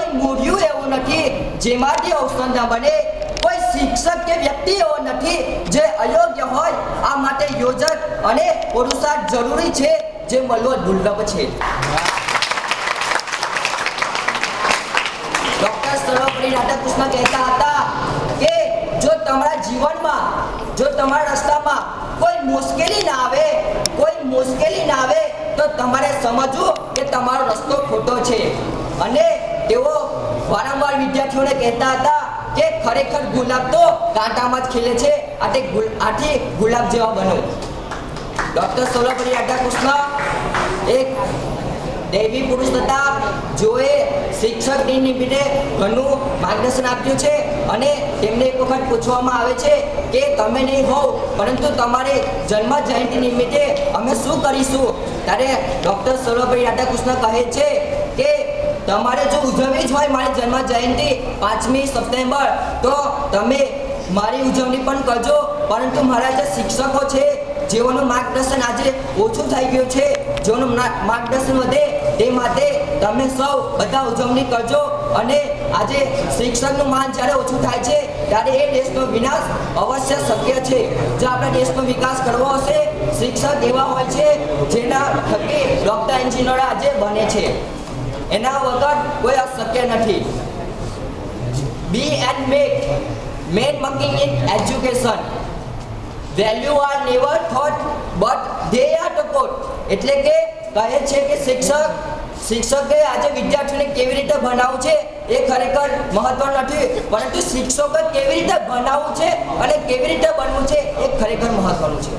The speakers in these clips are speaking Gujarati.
કોઈ મૂળિયું એવું નથી જેમાંથી અવસાન ન બને, કોઈ શિક્ષક કે વ્યક્તિ એવો નથી જે અયોગ્ય હોય. આ માટે યોજક અને પુરુષાર્થ જરૂરી છે, જે મળવો દુર્લભ છે. ડોક્ટર સર્વપલ્લી રાધાકૃષ્ણ કહેતા હતા કે જો તમારા જીવનમાં, જો તમારા રસ્તામાં કોઈ મુશ્કેલી ના આવે તો તમારે સમજવું કે તમારો રસ્તો ખોટો છે. અને તેઓ વારંવાર વિદ્યાર્થીઓને કહેતા હતા કે ખરેખર ગુલાબ તો કાંટામાં જ ખીલે છે, આથી ગુલાબ જેવા બનો. ડોક્ટર સર્વપલ્લી રાધાકૃષ્ણ એક દૈવી પુરુષ હતા, જેઓએ શિક્ષકની નિમિત્તે ઘણું માર્ગદર્શન આપ્યું છે. અને તેમને એક વખત પૂછવામાં આવે છે કે તમે નહીં હોવ પરંતુ તમારી જન્મ જયંતિ નિમિત્તે અમે શું કરીશું, ત્યારે ડોક્ટર સર્વપલ્લી રાધાકૃષ્ણ કહે છે કે તમારે જો ઉજવવી જ હોય મારી જન્મ જયંતિ 5મી સપ્ટેમ્બર, તો તમે મારી ઉજવણી પણ કરજો, પરંતુ મારા જે શિક્ષકો છે જેઓનું માર્ગદર્શન આજે ઓછું થઈ ગયું છે, જેઓનું માર્ગદર્શન વધે તે માટે તમે સૌ બધા ઉજવણી કરજો. અને આજે શિક્ષકનું માન જ્યારે ઓછું થાય છે ત્યારે એ દેશનો વિનાશ અવશ્ય શક્ય છે. જો આપણે દેશનો વિકાસ કરવો હશે, શિક્ષક એવા હોય છે જેના થકી ડૉક્ટર એન્જિનિયર આજે બને છે, એના વગર કોઈ અશક્ય નથી. Be and make man working in education. Value are never thought but they are taught. એટલે કે કહે છે કે શિક્ષકે આજે વિદ્યાર્થીઓને કેવી રીતે ભણાવવું છે એ ખરેખર મહત્વ નથી, પરંતુ શિક્ષકો કેવી રીતે ભણાવવું છે અને કેવી રીતે બનવું છે એ ખરેખર મહત્વનું છે.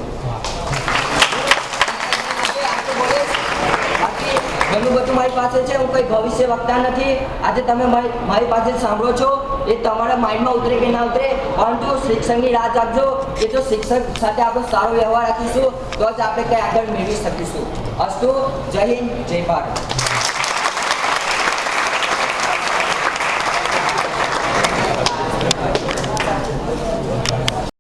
ઘણું બધું મારી પાસે છે, હું કંઈ ભવિષ્ય વક્તા નથી. આજે તમે મારી પાસે સાંભળો છો, એ તમારા માઇન્ડમાં ઉતરે કે ના ઉતરે, પરંતુ શિક્ષણની રાહ રાખજો કે જો શિક્ષક સાથે આપણે સારો વ્યવહાર રાખીશું તો જ આપણે કંઈ આગળ મેળવી શકીશું. અસ્તુ. જય હિન્દ, જય ભારત.